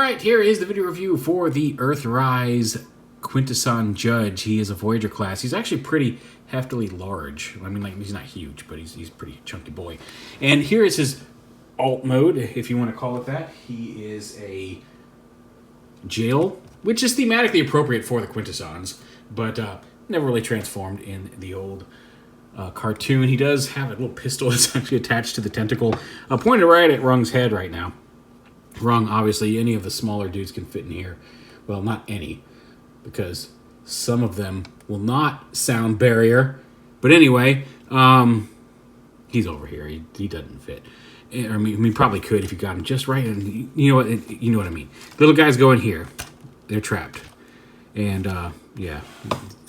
Alright, here is the video review for the Earthrise QUINTESSON Judge. He is a Voyager class. He's actually pretty heftily large. I mean, like, he's not huge, but he's a pretty chunky boy. And here is his alt mode, if you want to call it that. He is a jail, which is thematically appropriate for the Quintessons, but never really transformed in the old cartoon. He does have a little pistol that's actually attached to the tentacle, pointed right at Rung's head right now. Rung, obviously, any of the smaller dudes can fit in here. Well, not any, because some of them will not sound barrier. But anyway, he's over here. He doesn't fit. I mean, probably could if you got him just right. And you know what I mean. Little guys go in here. They're trapped. And, yeah,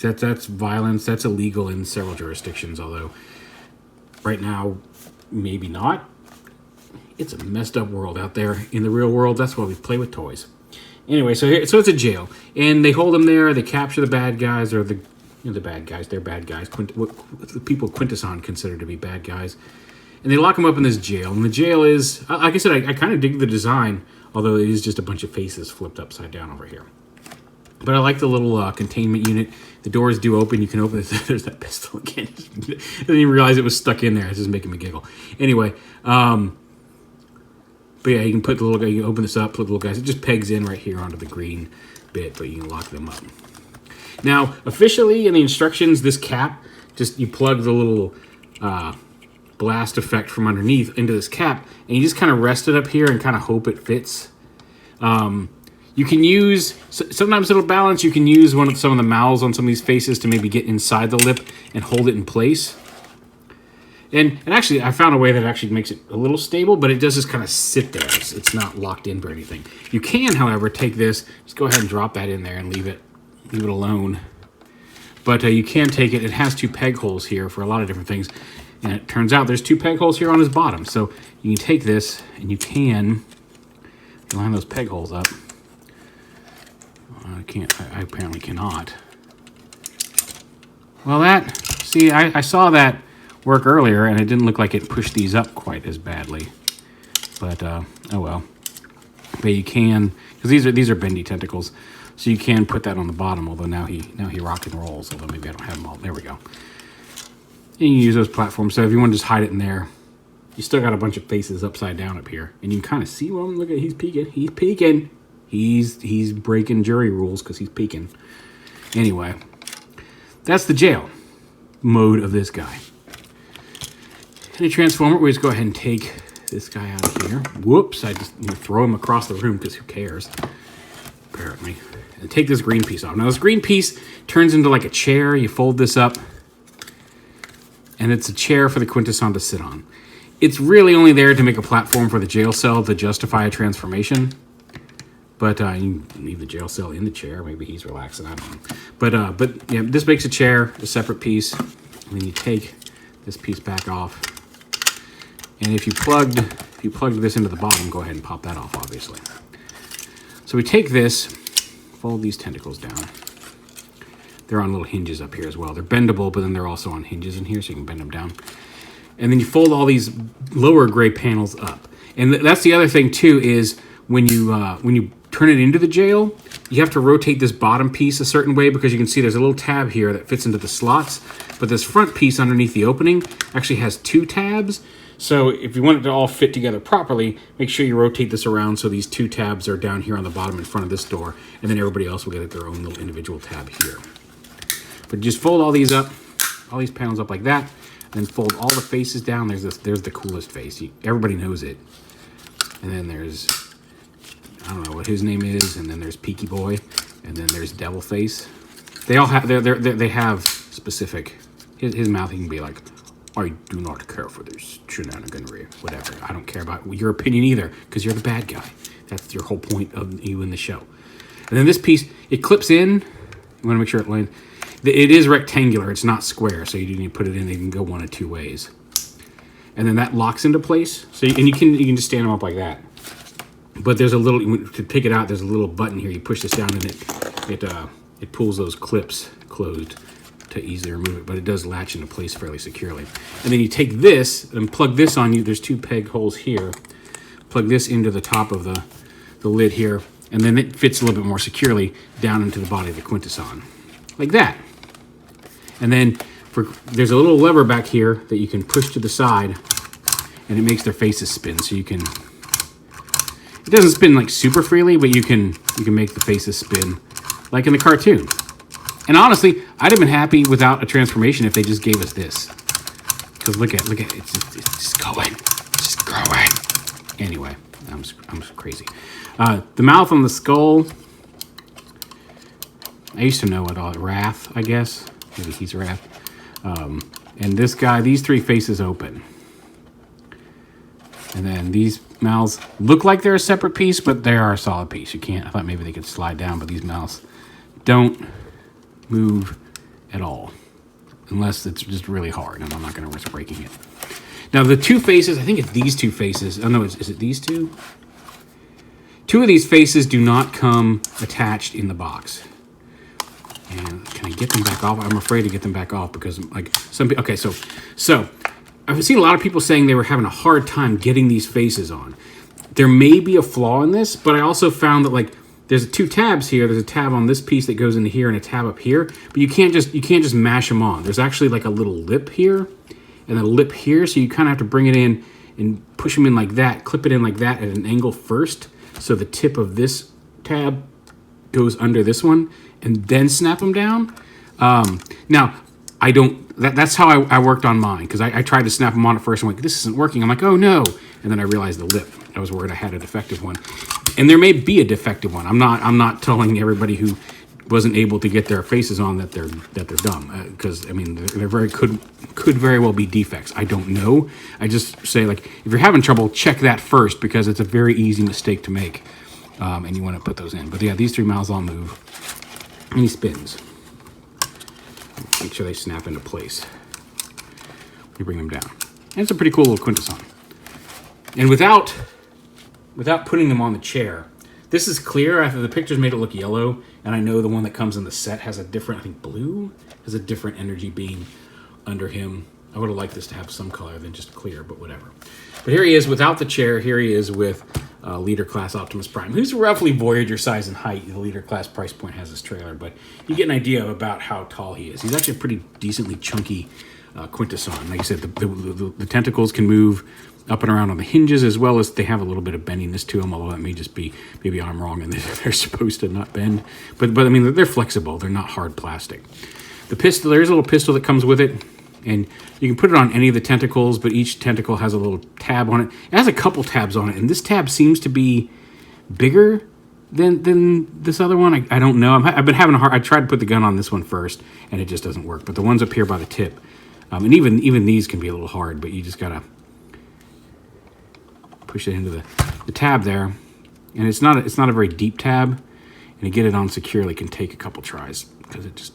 that's violence. That's illegal in several jurisdictions, although right now, maybe not. It's a messed up world out there in the real world. That's why we play with toys. Anyway, so it's a jail, and they hold them there. They capture the bad guys, or the bad guys. They're bad guys. What the people Quintesson consider to be bad guys, and they lock them up in this jail. And the jail is, like I said, I kind of dig the design, although it is just a bunch of faces flipped upside down over here. But I like the little containment unit. The doors do open. You can open it. There's that pistol again. I didn't even realize it was stuck in there. It's just making me giggle. Anyway. But yeah, you can put the little guy, you can open this up, put the little guys, it just pegs in right here onto the green bit, but you can lock them up. Now, officially in the instructions, this cap, just you plug the little blast effect from underneath into this cap, and you just kind of rest it up here and kind of hope it fits. You can use, sometimes it'll balance, you can use some of the mouths on some of these faces to maybe get inside the lip and hold it in place. And actually, I found a way that actually makes it a little stable, but it does just kind of sit there. It's not locked in for anything. You can, however, take this, just go ahead and drop that in there and leave it alone. But you can take it. It has two peg holes here for a lot of different things. And it turns out there's two peg holes here on his bottom. So you can take this and you can line those peg holes up. I apparently cannot. Well, I saw that work earlier, and it didn't look like it pushed these up quite as badly. But oh well. But you can, because these are bendy tentacles, so you can put that on the bottom. Although now he rock and rolls. Although maybe I don't have them all. There we go. And you can use those platforms. So if you want to just hide it in there, you still got a bunch of faces upside down up here, and you can kind of see them. Look at, he's peeking. He's peeking. He's breaking jury rules because he's peeking. Anyway, that's the jail mode of this guy. Any transformer, we just go ahead and take this guy out of here. Whoops, I just throw him across the room because who cares, apparently. And take this green piece off. Now this green piece turns into like a chair. You fold this up, and it's a chair for the Quintesson to sit on. It's really only there to make a platform for the jail cell to justify a transformation. But you can leave the jail cell in the chair. Maybe he's relaxing, I don't know. But yeah, this makes a chair, a separate piece. And then you take this piece back off. And if you plugged this into the bottom, go ahead and pop that off, obviously. So we take this, fold these tentacles down. They're on little hinges up here as well. They're bendable, but then they're also on hinges in here, so you can bend them down. And then you fold all these lower gray panels up. And that's the other thing too, is when you turn it into the jail, you have to rotate this bottom piece a certain way, because you can see there's a little tab here that fits into the slots, but this front piece underneath the opening actually has two tabs. So if you want it to all fit together properly, make sure you rotate this around so these two tabs are down here on the bottom in front of this door, and then everybody else will get their own little individual tab here. But just fold all these panels up like that, and then fold all the faces down. There's the coolest face. Everybody knows it. And then there's, I don't know what his name is, and then there's Peaky Boy, and then there's Devil Face. They all have they have specific. His mouth, he can be like, I do not care for this shenaniganry, whatever. I don't care about your opinion either, because you're the bad guy. That's your whole point of you in the show. And then this piece, it clips in. You want to make sure it lands. It is rectangular. It's not square, so you need to put it in. It can go one of two ways. And then that locks into place. So you can just stand them up like that. But there's a little, to pick it out, there's a little button here. You push this down, and it pulls those clips closed to easily remove it, but it does latch into place fairly securely. And then you take this and plug this on. There's two peg holes here. Plug this into the top of the lid here, And then it fits a little bit more securely down into the body of the Quintesson. Like that. And then there's a little lever back here that you can push to the side, and it makes their faces spin. So you can, it doesn't spin like super freely, but you can make the faces spin like in the cartoon. And honestly, I'd have been happy without a transformation if they just gave us this. Because look at it, it's just going, it's just growing. Anyway, I'm crazy. The mouth on the skull, I used to know what all Wrath, I guess. Maybe he's Wrath. And this guy, these three faces open. And then these mouths look like they're a separate piece, but they are a solid piece. You can't, I thought maybe they could slide down, but these mouths don't move at all. Unless it's just really hard, and I'm not going to risk breaking it. Now, the two faces, I think it's these two faces. Oh, no, is it these two? Two of these faces do not come attached in the box. And can I get them back off? I'm afraid to get them back off because, like, some people... Okay, so I've seen a lot of people saying they were having a hard time getting these faces on. There may be a flaw in this, but I also found that, like, there's two tabs here. There's a tab on this piece that goes into here and a tab up here. But you can't just mash them on. There's actually like a little lip here and a lip here. So you kind of have to bring it in and push them in like that. Clip it in like that at an angle first. So the tip of this tab goes under this one and then snap them down. Now, I don't... That's how I worked on mine. Because I tried to snap them on at first. I'm like, this isn't working. I'm like, oh no. And then I realized the lip. I was worried I had a defective one. And there may be a defective one. I'm not telling everybody who wasn't able to get their faces on that they're dumb, because I mean they're could very well be defects. I don't know. I just say, like, if you're having trouble, check that first, because it's a very easy mistake to make, and you want to put those in. But yeah, these three mouths all move, and he spins. Make sure they snap into place. You bring them down, and it's a pretty cool little Quintesson. And without putting them on the chair, this is clear. After the pictures made it look yellow, and I know the one that comes in the set has a different, I think blue, has a different energy beam under him. I would have liked this to have some color than just clear, but whatever. But here he is without the chair. Here he is with Leader Class Optimus Prime, who's roughly Voyager size and height. The Leader Class price point has this trailer, but you get an idea about how tall he is. He's actually a pretty decently chunky Quintesson. Like I said, the tentacles can move up and around on the hinges, as well as they have a little bit of bendiness to them, although that may just be, maybe I'm wrong and they're supposed to not bend. But I mean, they're flexible. They're not hard plastic. The pistol, there's a little pistol that comes with it, and you can put it on any of the tentacles, but each tentacle has a little tab on it. It has a couple tabs on it, and this tab seems to be bigger than this other one. I don't know. I've been having a hard... I tried to put the gun on this one first, and it just doesn't work. But the ones up here by the tip, and even these can be a little hard, but you just gotta push it into the tab there, and it's not a very deep tab, and to get it on securely can take a couple tries, because it just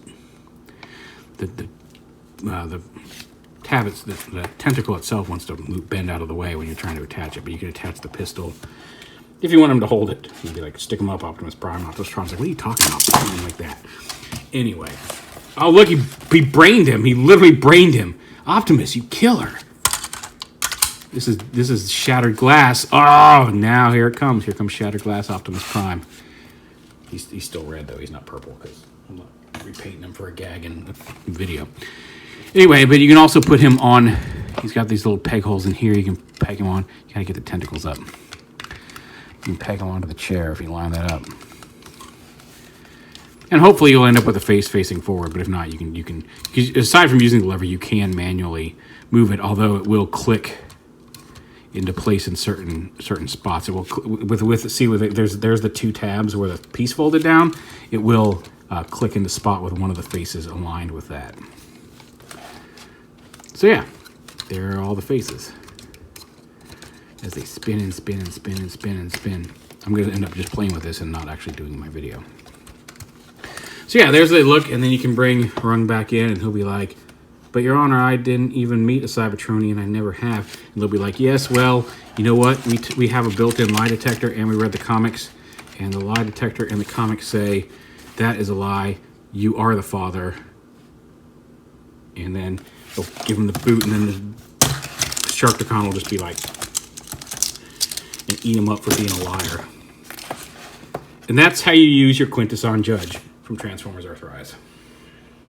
the tab, the tentacle itself wants to bend out of the way when you're trying to attach it. But you can attach the pistol if you want him to hold it. You'd be like, stick him up, Optimus Prime. Optimus Prime's like, what are you talking about? Something like that. Anyway, oh look, he brained him. He literally brained him. Optimus, you killer. This is shattered glass. Oh, now here it comes. Here comes shattered glass Optimus Prime. He's still red, though. He's not purple, because I'm not repainting him for a gag in the video. Anyway, but you can also put him on. He's got these little peg holes in here. You can peg him on. You gotta get the tentacles up. You can peg him onto the chair if you line that up. And hopefully you'll end up with the face facing forward. But if not, you can aside from using the lever, you can manually move it. Although it will click into place in certain spots. It will there's the two tabs where the piece folded down. It will click into spot with one of the faces aligned with that. So yeah, there are all the faces as they spin and spin and spin and spin and spin. I'm going to end up just playing with this and not actually doing my video. So yeah, there's the look, and then you can bring Rung back in, and he'll be like, but Your Honor, I didn't even meet a Cybertronian, and I never have. And they'll be like, yes, well, you know what? We have a built-in lie detector, and we read the comics, and the lie detector and the comics say, that is a lie. You are the father. And then they'll give him the boot, and then the Sharkticon will just be like, and eat him up for being a liar. And that's how you use your Quintesson Judge from Transformers Earthrise.